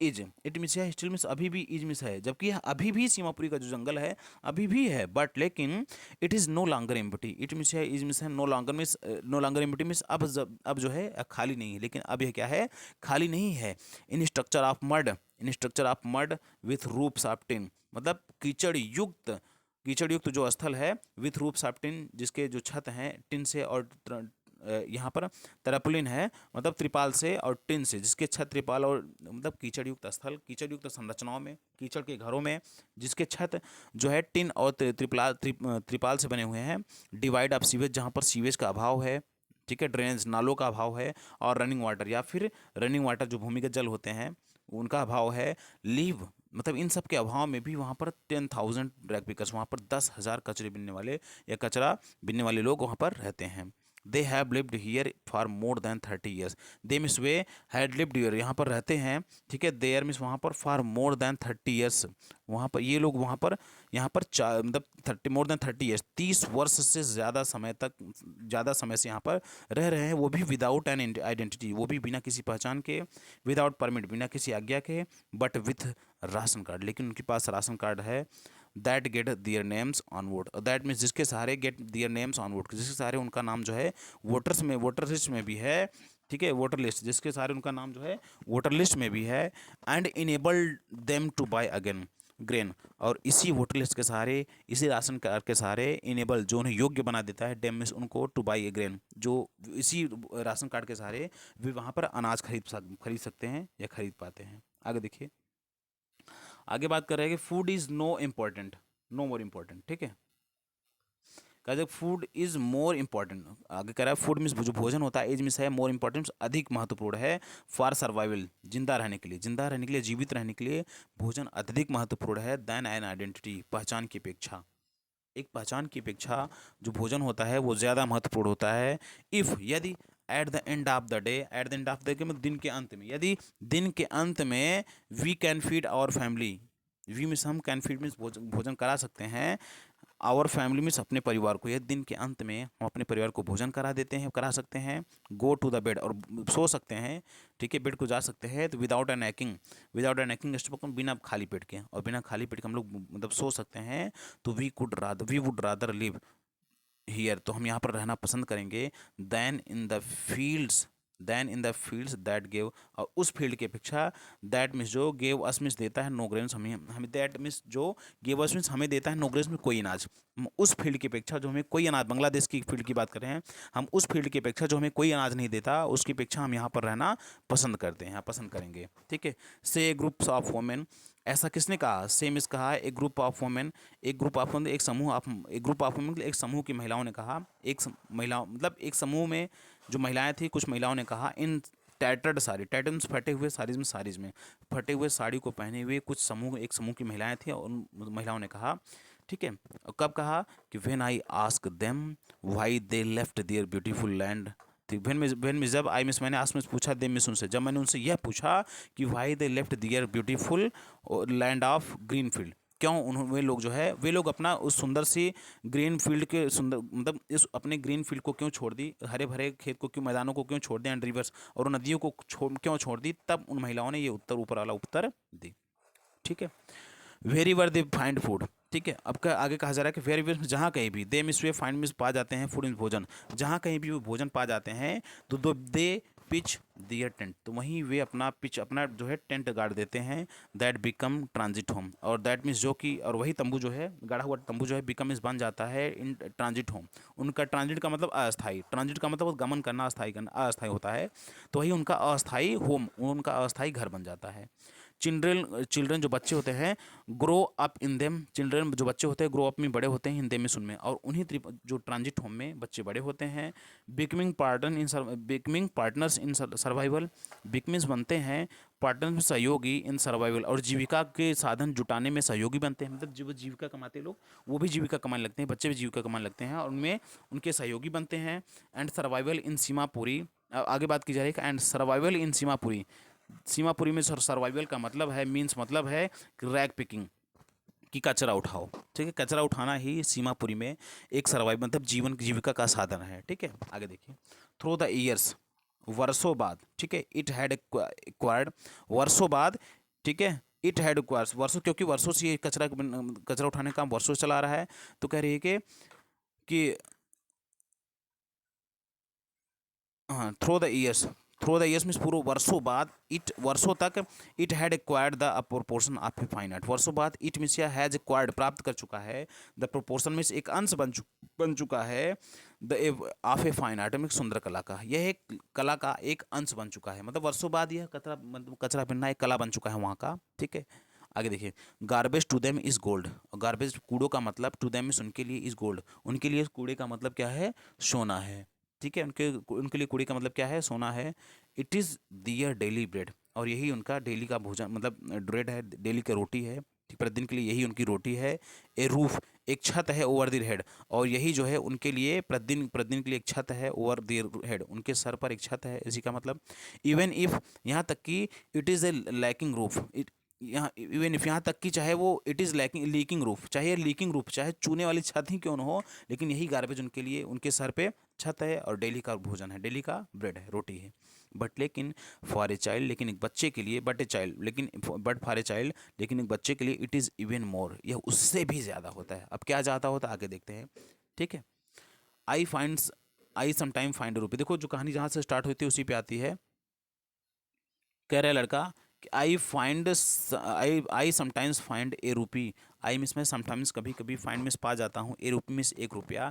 is, it means है, स्टिल मीन्स अभी भी, इज मीन्स है, जबकि यह अभी भी सीमापुरी का जो जंगल है अभी भी है, बट लेकिन it is no longer empty, it means है, इज मीन्स है, no longer means, no longer empty means अब जो है खाली नहीं है, लेकिन अब यह क्या है, खाली नहीं है। In structure of mud, in structure of mud with roofs of tin, मतलब कीचड़ युक्त जो स्थल है, विथ रूप्स ऑफ टिन, जिसके जो छत हैं टिन से, और यहाँ पर तरपुलिन है, मतलब त्रिपाल से, और टिन से, जिसके छत त्रिपाल, और मतलब कीचड़ युक्त स्थल, कीचड़ युक्त संरचनाओं में, कीचड़ के घरों में, जिसके छत जो है टिन और त्रिपाल से बने हुए हैं। डिवाइड ऑफ सीवेज, जहाँ पर सीवेज का अभाव है, ठीक है, ड्रेनेज नालों का अभाव है, और रनिंग वाटर, या फिर रनिंग वाटर जो भूमिगत जल होते हैं उनका अभाव है। लीव, मतलब इन सब के अभाव में भी वहाँ पर 10,000 ड्रैग पिकर्स, वहाँ पर 10,000 कचरे बीनने वाले या कचरा बीनने वाले लोग वहाँ पर रहते हैं। They have lived here for more than 30 years, they miss way had lived here, यहाँ पर रहते हैं, ठीक है, देयर मिस वहाँ पर, फॉर मोर देन 30 ईयर्स, वहाँ पर ये लोग वहाँ पर, यहाँ पर मतलब 30 मोर देन 30 ईयर्स, 30 वर्ष से ज़्यादा समय तक, ज़्यादा समय से यहाँ पर रह रहे हैं, वो भी विदाउट एन आइडेंटिटी, वो भी बिना किसी पहचान के, विदाउट परमिट, बिना किसी आज्ञा के, बट विथ राशन कार्ड, लेकिन उनके पास राशन कार्ड है। That get their names on vote, that means जिसके सहारे, get their names on vote, जिसके सहारे उनका नाम जो है वोटर्स में, वोटर लिस्ट में भी है, ठीक है, वोटर लिस्ट, जिसके सहारे उनका नाम जो है वोटर लिस्ट में भी है। And enabled them to buy again grain, और इसी वोटर लिस्ट के सहारे, इसी राशन कार्ड के सहारे, इनेबल जो उन्हें योग्य बना देता है, डेम मीन्स उनको, टू बाई ए ग्रेन, जो इसी राशन कार्ड के सहारे वे वहाँ पर अनाज खरीद सकते हैं या खरीद पाते हैं। आगे देखिए, आगे बात कर रहे हैं कि food is no important, no more important, ठीक है, कहा फूड इज मोर इम्पॉर्टेंट, आगे कह रहा है फूड मीन्स जो भोजन होता है, इज मीन्स है, मोर इम्पॉर्टेंट अधिक महत्वपूर्ण है, फॉर सर्वाइवल, जिंदा रहने के लिए, जिंदा रहने के लिए, जीवित रहने के लिए भोजन अत्यधिक महत्वपूर्ण है, देन एन आइडेंटिटी, पहचान की अपेक्षा, एक पहचान की अपेक्षा जो भोजन होता है वो ज़्यादा महत्वपूर्ण होता है। इफ़, यदि, at the end of the day, at the end of the day मतलब दिन के अंत में, यदि दिन के अंत में we can feed our family, we means हम, कैन फीड मीन्स भोजन करा सकते हैं, आवर फैमिली मीन्स अपने परिवार को, यदि दिन के अंत में हम अपने परिवार को भोजन करा देते हैं, करा सकते हैं, गो टू द बेड, और सो सकते हैं, ठीक है, बेड को जा सकते हैं, तो without an acting, without an acting stomach, बिना खाली पेट के, और बिना खाली पेट के हम लोग मतलब सो सकते हैं, तो we would rather live here, तो हम यहाँ पर रहना पसंद करेंगे, than in the fields, than in the fields that gave, और उस फील्ड की अपेक्षा, दैट मीन्स जो, गेव अस मीन्स देता है, नो ग्रेन्स हमें, हमें दैट मीन्स जो, गेव अस मीन्स हमें देता है, नो ग्रेन्स में कोई अनाज, उस फील्ड की अपेक्षा जो हमें कोई अनाज, बांग्लादेश की फील्ड की बात कर रहे हैं हम, उस फील्ड की अपेक्षा जो हमें कोई अनाज नहीं देता, उसकी अपेक्षा हम यहाँ पर रहना पसंद करते हैं, पसंद करेंगे, ठीक है। से ग्रुप्स ऑफ वोमेन, ऐसा किसने कहा, सेम इस कहा, एक ग्रुप ऑफ वोमेन, एक ग्रुप ऑफ वोमेन, एक समूह ऑफ, एक ग्रुप ऑफ वोमेन एक समूह की महिलाओं ने कहा, महिला मतलब एक समूह में जो महिलाएं थी, कुछ महिलाओं ने कहा, इन टैटर्ड साड़ी, टैटर्स फटे हुए, साड़ीज में फटे हुए साड़ी को पहने हुए कुछ समूह, एक समूह की महिलाएं थी, और उन महिलाओं ने कहा, ठीक है, और कब कहा कि when I ask them why they left their beautiful land, when में जब आई मिस मैंने आस्क मिस पूछा, दे मिस उनसे, जब मैंने उनसे यह पूछा कि why they left their beautiful land of green field, क्यों उन्होंने, वे लोग जो है, वे लोग अपना उस सुंदर सी ग्रीन फील्ड के, सुंदर मतलब इस अपने ग्रीन फील्ड को क्यों छोड़ दी, हरे भरे खेत को क्यों, मैदानों को क्यों छोड़ दिया, एंड रिवर्स, और नदियों को क्यों छोड़ दी, तब उन महिलाओं ने ये उत्तर, ऊपर वाला उत्तर दी, ठीक है। Very were they find food, ठीक है, अब आगे कहा जा रहा है कि वेरी वर जहाँ कहीं भी, they miss way find miss पा जाते हैं, फूड मीन्स भोजन, जहाँ कहीं भी वो भोजन पा जाते हैं, तो दो दे पिच दियर टेंट, तो वहीं वे अपना पिच अपना जो है टेंट गाड़ देते हैं। दैट बिकम ट्रांजिट होम, और दैट मीन्स जो कि, और वही तंबू जो है गाड़ा हुआ तंबू जो है बिकम मीन्स बन जाता है इन ट्रांजिट होम। उनका ट्रांजिट का मतलब अस्थाई, ट्रांजिट का मतलब गमन करना, अस्थाई करना, अस्थाई होता है। तो वही उनका अस्थाई होम, उनका अस्थाई घर बन जाता है। चिल्ड्रन, चिल्ड्रन जो बच्चे होते हैं, grow up in them, children जो बच्चे होते हैं ग्रो अप में बड़े होते हैं इन देम में सुन में, और उन्हीं जो ट्रांजिट होम में बच्चे बड़े होते हैं। Becoming partner in becoming partners in survival, becomings बनते हैं पार्टनर में सहयोगी इन सर्वाइवल, और जीविका के साधन जुटाने में सहयोगी बनते हैं। मतलब जो जीविका कमाते हैं लोग, वो भी जीविका कमाने लगते हैं, बच्चे भी जीविका कमाने लगते हैं, और उनमें उनके सहयोगी बनते हैं। एंड सर्वाइवल इन सीमापुरी, आगे बात की जा रही है, एंड सर्वाइवल इन सीमापुरी, सीमापुरी में सर्वाइवल का मतलब है, मीन्स मतलब है रैग पिकिंग, कि कचरा उठाओ। ठीक है, कचरा उठाना ही सीमापुरी में एक सर्वाइव मतलब जीवन जीविका का साधन है। ठीक है, आगे देखिए। थ्रू द ईयर्स, वर्षों बाद, ठीक है, इट हैड एक्वायर्ड, वर्षों बाद, ठीक है, इट हैड एक्वायर्स, वर्षों, क्योंकि वर्षों से ये कचरा उठाने का काम वर्षों से चला रहा है। तो कह रही है कि हाँ, थ्रो द ईयर्स मीन्स पूरे वर्षों बाद, इट वर्षों तक, it had acquired the proportion of a finite, वर्षों बाद इट मीन्स या हैज एक्वायर्ड प्राप्त कर चुका है, द प्रोपोर्शन मीन्स एक अंश बन चुका है, the of a finite means सुंदर कला का, यह एक कला का एक अंश बन चुका है। मतलब वर्षों बाद यह कचरा, मतलब कचरा बिनना एक कला बन चुका है वहाँ का। ठीक है, आगे देखिए। Garbage to them is gold, garbage कूड़ों का मतलब, टू देम मीन्स उनके लिए, इज गोल्ड, उनके लिए कूड़े का मतलब क्या है, सोना है। ठीक है, उनके उनके लिए कूड़े का मतलब क्या है, सोना है। It is their daily bread, और यही उनका डेली का भोजन मतलब ब्रेड है, डेली का रोटी है। ठीक, प्रतिदिन के लिए यही उनकी रोटी है। ए रूफ, एक छत है, ओवर द हेड, और यही जो है उनके लिए प्रतिदिन प्रतिदिन के लिए एक छत है, ओवर द हेड, उनके सर पर एक छत है, इसी का मतलब। इवन इफ, यहाँ तक कि it is a lacking roof, यहाँ इवन इफ, यहाँ तक कि चाहे वो it is lacking leaking roof, चाहे लीकिंग रूफ, चाहे चूने वाली छत ही क्यों न हो, लेकिन यही गार्बेज उनके लिए, उनके सर पे छत है, और डेली का भोजन है, डेली का ब्रेड है, रोटी है। बट लेकिन फॉर ए चाइल्ड, लेकिन एक बच्चे के लिए, बट ए चाइल्ड लेकिन, बट फॉर ए चाइल्ड लेकिन एक बच्चे के लिए, इट इज़ इवन मोर, यह उससे भी ज़्यादा होता है। अब क्या ज़्यादा होता है आगे देखते हैं। ठीक है, आई फाइंड्स, आई समटाइम फाइंड रूपी, देखो जो कहानी जहाँ से स्टार्ट होती है उसी पे आती है। कह रहा है लड़का कि आई समटाइम्स फाइंड ए रूपी, आई मिस में समटाइम्स कभी कभी, फाइंड मिस पा जाता हूँ, ए रूपी मिस एक रुपया,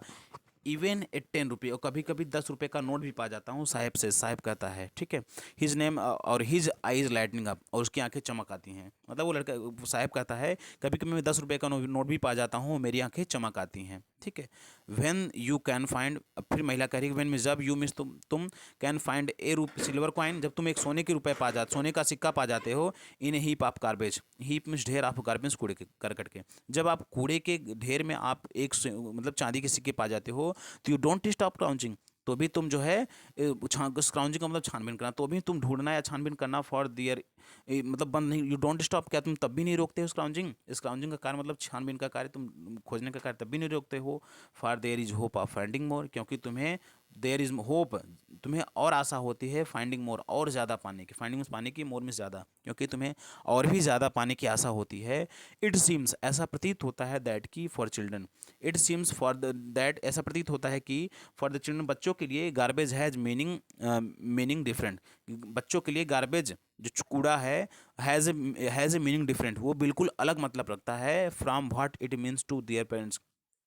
इवन ए 10 रुपये, और कभी कभी 10 रुपये का नोट भी पा जाता हूँ साहेब से, साहेब कहता है। ठीक है, हिज नेम, और हिज आईज लाइटनिंग अप, और उसकी आंखें चमक आती हैं। मतलब वो लड़का, वो साहेब कहता है कभी कभी मैं 10 रुपये का नोट भी पा जाता हूँ, मेरी आंखें चमक आती हैं। ठीक है, व्हेन यू कैन फाइंड, फिर महिला कह रही है व्हेन मीन्स जब, यू मीन्स तुम can find A silver coin, जब तुम एक सोने के रुपये पा जाते, सोने का सिक्का पा जाते हो, in heap of garbage, heap means ढेर ऑफ गार्बेज, कूड़े के करकट के, जब आप कूड़े के ढेर में आप एक मतलब चांदी के सिक्के पा जाते हो, तो यू डोंट स्टॉप क्राउचिंग, तो भी तुम जो है क्राउचिंग का मतलब छानबीन करना, तो भी तुम ढूंढना या छानबीन करना फॉर दियर, मतलब बंद नहीं, यू डोंट स्टॉप, क्या तुम तब भी नहीं रोकते हो स्क्राउचिंग, स्क्राउचिंग का कार्य मतलब छानबीन का कार्य, तुम खोजने का कार्य तब भी नहीं रोकते हो। For there is hope of finding more, क्योंकि तुम्हें, देयर इज होप, तुम्हें और आशा होती है, फाइंडिंग मोर, और ज़्यादा पाने की, फाइंडिंग पाने की, मोर में ज़्यादा, क्योंकि तुम्हें और भी ज़्यादा पाने की आशा होती है। इट सीम्स, ऐसा प्रतीत होता है, दैट की for children, it seems for that, ऐसा प्रतीत होता है कि फॉर द चिल्ड्रन, बच्चों के लिए, गार्बेज हैज मीनिंग डिफरेंट, बच्चों के लिए गार्बेज जो कूड़ा है, हैज़ ए मीनिंग डिफरेंट, वो बिल्कुल अलग मतलब रखता है, from what it means to their parents,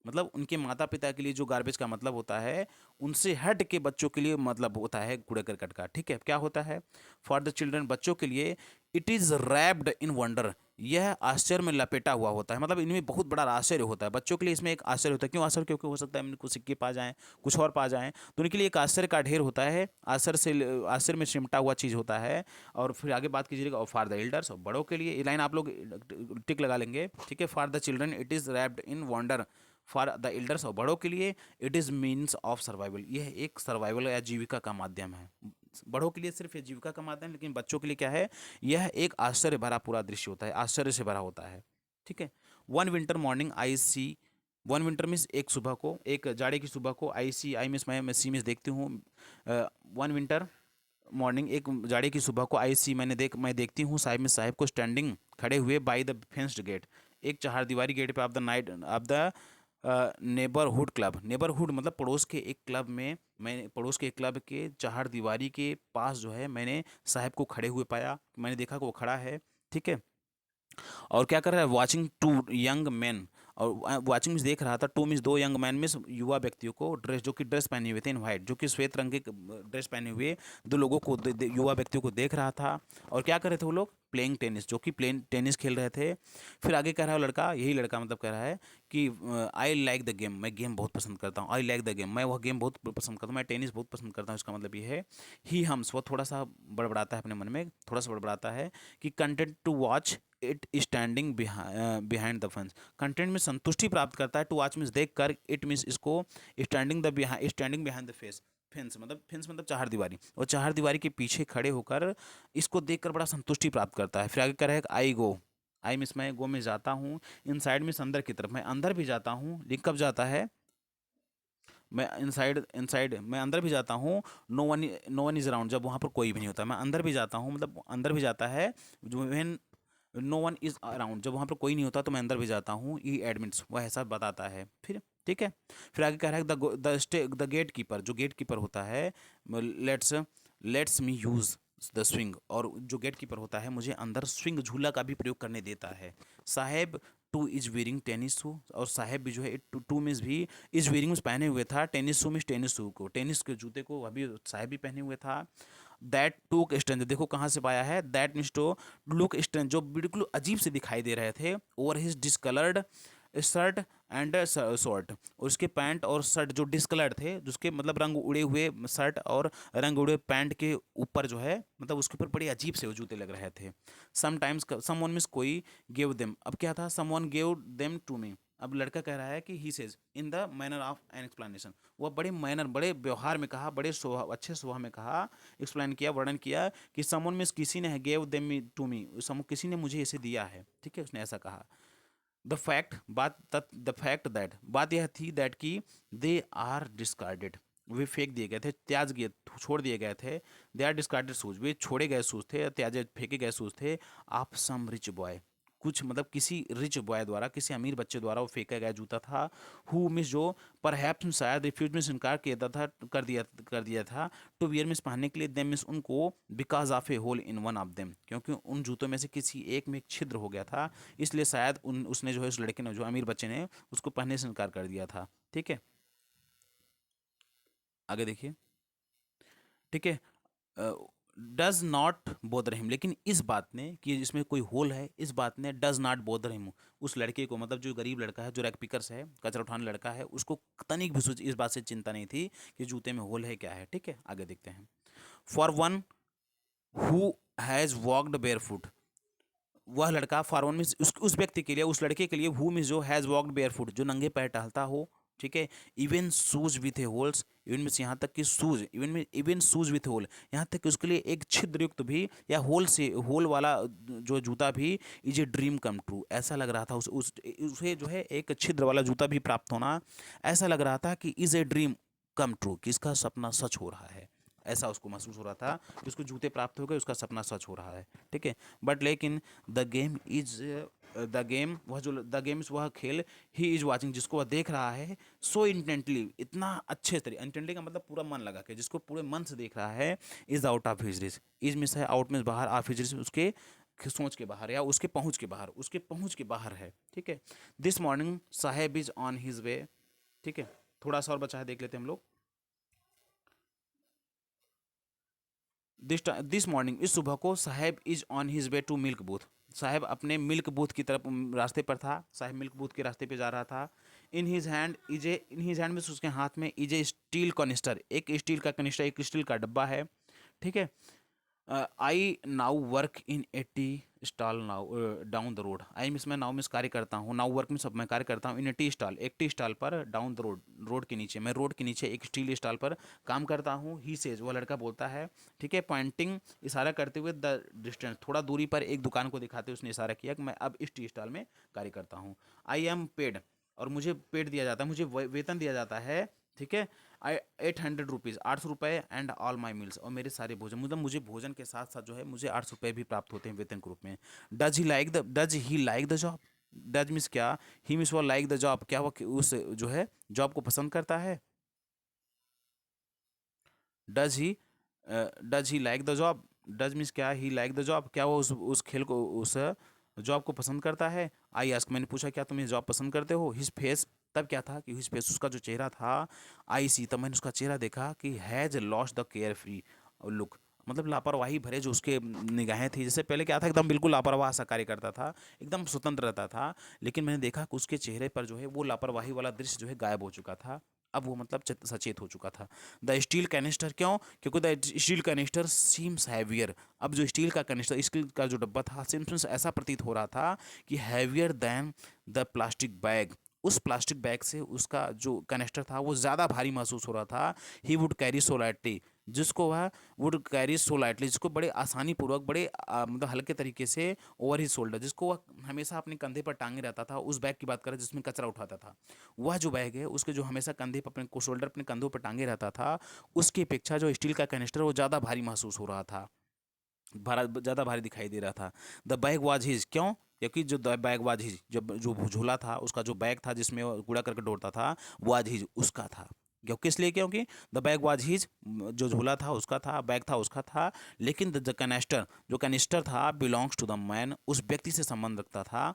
मतलब उनके माता पिता के लिए जो गार्बेज का मतलब होता है, उनसे हट के बच्चों के लिए मतलब होता है कूड़े करकट का। ठीक है, क्या होता है, फॉर द चिल्ड्रन, बच्चों के लिए, it is wrapped in wonder, यह आश्चर्य में लपेटा हुआ होता है, मतलब इनमें बहुत बड़ा आश्चर्य होता है, बच्चों के लिए इसमें एक आश्चर्य होता है। क्यों आश्चर्य, क्योंकि हो सकता है इनको सिक्के पा जाएं, कुछ और पा जाएं, तो उनके लिए एक आश्चर्य का ढेर होता है, आश्चर्य में सिमटा हुआ चीज़ होता है। और फिर आगे बात कीजिएगा, और फॉर द एल्डर्स, और बड़ों के लिए, ये लाइन आप लोग टिक लगा लेंगे। ठीक है, for the children it is wrapped in wonder, for the elders, और बड़ों के लिए, it is means of survival, यह एक सर्वाइवल या जीविका का माध्यम है। बड़ों के लिए सिर्फ ये जीविका का माध्यम, लेकिन बच्चों के लिए क्या है, यह एक आश्चर्य भरा पूरा दृश्य होता है, आश्चर्य से भरा होता है। ठीक है, one winter morning I see, one winter means एक सुबह को, एक जाड़े की सुबह को, आई सी, आई मीन्स मैं सी मीन्स देखती हूँ, वन विंटर मॉर्निंग, एक जाड़े की सुबह को, आई सी मैं देखती हूँ, साहिब में साहिब को, स्टैंडिंग खड़े हुए, बाई द फेंस्ड गेट, एक चार दीवारी गेट पे, of the night, of the neighbourhood club, neighbourhood मतलब पड़ोस के एक क्लब में, मैं पड़ोस के एक क्लब के चार दीवारी के पास जो है मैंने साहब को खड़े हुए पाया, मैंने देखा कि वो खड़ा है। ठीक है। और क्या कर रहा है, वॉचिंग टू यंग मैन, और वॉचिंग मीन्स देख रहा था, टू मीन्स दो, यंग मैन मीन्स युवा व्यक्तियों को, ड्रेस जो कि ड्रेस पहने हुए थे इन वाइट, जो कि श्वेत रंग के ड्रेस पहने हुए दो लोगों को युवा व्यक्तियों को देख रहा था। और क्या कर रहे थे वो लोग, प्लेइंग टेनिस, जो कि प्लेन टेनिस खेल रहे थे। फिर आगे कह रहा है वो लड़का, यही लड़का मतलब कह रहा है कि आई लाइक द गेम, मैं गेम बहुत पसंद करता हूँ, आई लाइक द गेम, मैं वह गेम बहुत पसंद करता हूँ, मैं टेनिस बहुत पसंद करता हूँ। इसका मतलब ये है, ही हम्स, वो थोड़ा सा बड़बड़ाता है अपने मन में, थोड़ा सा बड़बड़ाता है कि content to watch it standing behind the fence, content में संतुष्टि प्राप्त करता है, टू वॉच मीन्स देख कर, इट मीन्स इसको, standing behind the face, fence मतलब चार दीवारी, और चार दीवारी के पीछे खड़े होकर इसको देखकर बड़ा संतुष्टि प्राप्त करता है। फिर आगे कह रहा है आई गो, आई मिस मैं, गो में जाता हूँ, इनसाइड मीन्स अंदर की तरफ, मैं अंदर भी जाता हूँ, लेकिन कब जाता है, मैं इनसाइड, मैं अंदर भी जाता हूँ, नो वन इज अराउंड, जब वहाँ पर कोई भी नहीं होता, मैं अंदर भी जाता हूँ, मतलब अंदर भी जाता है, जो when no one is around, जब वहाँ पर कोई नहीं होता तो मैं अंदर भी जाता हूँ, ई एडमिट्स, वह ऐसा बताता है। फिर ठीक है। फिर आगे कह रहा है द गेट कीपर, जो गेट कीपर होता है, let's let's me use the swing, और जो गेट कीपर होता है मुझे अंदर स्विंग झूला का भी प्रयोग करने देता है। साहेब टू इज वेयरिंग टेनिस शू, और साहेब भी जो है टू मीन्स भी, इज वेयरिंग पहने हुए था, टेनिस शू मीन्स टेनिस शू को, टेनिस के जूते को अभी साहेब भी पहने हुए था। दैट टूक स्ट्रेंज, देखो कहाँ से पाया है, that means to look strange, जो बिल्कुल अजीब से दिखाई दे रहे थे, over his discoloured shirt and short, और उसके पैंट और शर्ट जो डिसकलर्ड थे, जिसके मतलब रंग उड़े हुए शर्ट और रंग उड़े पैंट के ऊपर जो है, मतलब उसके ऊपर बड़े अजीब से वो जूते लग रहे थे। समटाइम्स, समवन मीन्स कोई, गेव देम, अब क्या था, someone gave them to me, अब लड़का कह रहा है कि he says in the manner of an explanation, वह बड़े मैनर, बड़े व्यवहार में कहा, बड़े स्वभाव, अच्छे स्वभाव में कहा, एक्सप्लेन किया, वर्णन किया कि समवन मीन्स किसी ने, gave them me to me, किसी ने मुझे इसे दिया है। ठीक है, उसने ऐसा कहा। The fact, the fact that, बात यह थी दैट की दे आर डिस्कार्डेड, वे फेंक दिए गए थे, त्याज गए, छोड़ दिए गए थे, दे आर डिस्कार्डेड शूज, वे छोड़े गए शूज थे, त्याज फेंके गए शूज थे, आप सम रिच बॉय, कुछ मतलब किसी रिच बॉय द्वारा, किसी अमीर बच्चे द्वारा वो फेंका गया जूता था। हु मिस, जो परहैप्स शायद रिफ्यूज मिस इनकार किया था, कर दिया था, टू वियर मिस पहनने के लिए, देम मिस उनको, because of a hole in one of them, क्योंकि उन जूतों में से किसी एक में एक छिद्र हो गया था, इसलिए शायद उसने जो है, उस लड़के ने, जो अमीर बच्चे ने, उसको पहनने से इनकार कर दिया था। ठीक है, आगे देखिए। ठीक है। डज नॉट बोदर हिम, लेकिन इस बात ने, कि इसमें कोई होल है, इस बात ने डज नॉट बोदर हिम, उस लड़के को, मतलब जो गरीब लड़का है, जो रैक पिकर से है, कचरा उठाने लड़का है, उसको तनिक भी इस बात से चिंता नहीं थी कि जूते में होल है क्या है। ठीक है, आगे देखते हैं। For one who has walked bare foot, वह लड़का, फॉर वन मीन्स उस व्यक्ति के लिए, उस लड़के के लिए, हु मीन्स जो हैज़ वॉकड बेयर फुट, जो नंगे पैर टहलता हो। ठीक है। Even shoes with a holes, even means यहाँ तक कि shoes, even shoes with hole, यहाँ तक कि उसके लिए एक छिद्रयुक्त भी, या होल से, होल वाला जो जूता भी, is a dream come true, ऐसा लग रहा था, उसे जो है एक छिद्र वाला जूता भी प्राप्त होना, ऐसा लग रहा था कि is a dream come true, कि इसका सपना सच हो रहा है, ऐसा उसको महसूस हो रहा था कि उसको जूते प्राप्त हो गए, उसका सपना सच हो रहा है। ठीक है। बट लेकिन the game is, the game, वह जो द गेम्स, वह खेल, ही इज वॉचिंग, जिसको वह देख रहा है, सो इंटेंटली, इतना अच्छे तरीके, इंटेंटली का मतलब पूरा मन लगा के, जिसको पूरे मन से देख रहा है, is out of his reach, is miss है, आउट में बाहर, ऑफ हिज रीच उसके सोच के बाहर, या उसके पहुंच के बाहर, उसके पहुंच के बाहर है। ठीक है। This morning sahib is on his way. ठीक है, थोड़ा सा और बचा है, देख लेते हैं हम लोग। दिस मॉर्निंग, इस सुबह को, Saheb is on his way to milk booth, Saheb अपने मिल्क बूथ की तरफ, रास्ते पर था, साहेब मिल्क बूथ के रास्ते पे जा रहा था। इन हिज हैंड में, उसके हाथ में, इज ए स्टील कनिस्टर, एक स्टील का कनिस्टर, एक स्टील का डब्बा है। ठीक है। I now work in A tea stall, now down the road, I miss मैं, नाउ मिस कार्य करता हूँ, नाउ वर्क में सब मैं कार्य करता हूँ, इन ए टी स्टॉल, एक टी स्टॉल पर, डाउन द रोड, रोड के नीचे, मैं रोड के नीचे एक स्टील स्टॉल पर काम करता हूँ, ही सेज, वह लड़का बोलता है। ठीक है। पॉइंटिंग, इशारा करते हुए, द डिस्टेंस, थोड़ा दूरी पर एक दुकान को दिखाते हुए उसने इशारा किया कि मैं अब इस टी स्टॉल में कार्य करता हूँ। आई एम पेड, और मुझे पेड दिया जाता है, मुझे वेतन दिया जाता है। ठीक है। आई 800 रुपीज़, 800 रुपये, एंड ऑल माई मील्स, और मेरे सारे भोजन, मतलब मुझे भोजन के साथ साथ जो है, मुझे 800 रुपये भी प्राप्त होते हैं वेतन के रूप में। Does he like the job, does means क्या, ही मीन्स वो लाइक द जॉब, क्या वो उस जो है जॉब को पसंद करता है। Does he does he like the job, does means क्या, ही लाइक द जॉब, क्या वो उस खेल को, उस जॉब को पसंद करता है। आई आस्क, मैंने पूछा क्या तुम ये जॉब पसंद करते हो। हिज फेस, तब क्या था कि हिज फेस, उसका जो चेहरा था, आई सी, तब मैंने उसका चेहरा देखा कि has lost the care free look, मतलब लापरवाही भरे जो उसके निगाहें थी। जैसे पहले क्या था, एकदम बिल्कुल लापरवाह सा कार्य करता था, एकदम स्वतंत्र रहता था, लेकिन मैंने देखा कि उसके चेहरे पर जो है वो लापरवाही वाला दृश्य जो है गायब हो चुका था। अब वो मतलब सचेत हो चुका था। द स्टील कैनिस्टर, क्यों, क्योंकि the steel canister seems heavier, अब जो स्टील का कैनिस्टर, स्टील का जो डब्बा था, सिम्स ऐसा प्रतीत हो रहा था कि heavier than the plastic bag, उस प्लास्टिक बैग से उसका जो कैनिस्टर था वो ज़्यादा भारी महसूस हो रहा था। He would carry so lightly, जिसको वह वुड कैरी सो लाइटली, जिसको बड़े आसानी पूर्वक, बड़े मतलब हल्के तरीके से, ओवर ही शोल्डर, जिसको वह हमेशा अपने कंधे पर टांगे रहता था। उस बैग की बात करें जिसमें कचरा उठाता था, वह जो बैग है उसके जो हमेशा कंधे पर अपने शोल्डर, अपने कंधों पर टांगे रहता था, उसकी अपेक्षा जो स्टील का कैनिस्टर वो ज़्यादा भारी महसूस हो रहा था, ज़्यादा भारी दिखाई दे रहा था। द बैग वाज हिज, क्यों, क्योंकि जो द बैग वाज हिज, जब जो झूला था, उसका जो बैग था जिसमें वो कूड़ा करकट ढोता था, वाज हिज, उसका था। क्यों, किस लिए, क्योंकि द बैग वाज हिज, जो झूला था उसका था, बैग था उसका था, लेकिन द कैनिस्टर, जो कैनिस्टर था, बिलोंग्स टू द मैन, उस व्यक्ति से संबंध रखता था,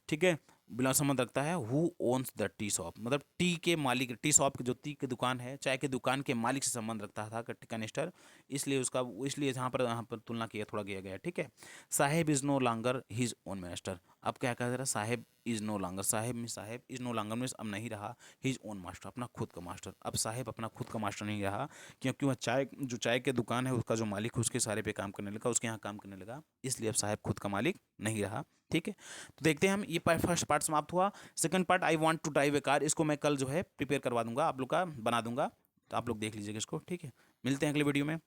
ठीक है, बिना संबंध रखता है, who owns the tea shop, मतलब टी के मालिक, टी शॉप की जो टी की दुकान है, चाय की दुकान के मालिक से संबंध रखता था कनिस्टर, इसलिए उसका, इसलिए यहाँ पर तुलना किया, थोड़ा किया गया है, ठीक है। Saheb is no longer his own master, अब क्या कह रहा है, Saheb is no longer, Saheb में साहेब, इज नो लॉन्गर में अब नहीं रहा, हिज ओन मास्टर, अपना खुद का मास्टर, अब साहेब अपना खुद का मास्टर नहीं रहा, क्योंकि वह चाय, जो चाय की दुकान है उसका जो मालिक है उसके सारे पे काम करने लगा, उसके यहाँ काम करने लगा, इसलिए अब साहेब खुद का मालिक नहीं रहा, ठीक है। तो देखते हैं हम, ये फर्स्ट पार्ट समाप्त हुआ। Second part, I want to drive a car, इसको मैं कल जो है प्रिपेयर करवा दूंगा, आप लोग का बना दूंगा, तो आप लोग देख लीजिएगा इसको, ठीक है। मिलते हैं अगले वीडियो में।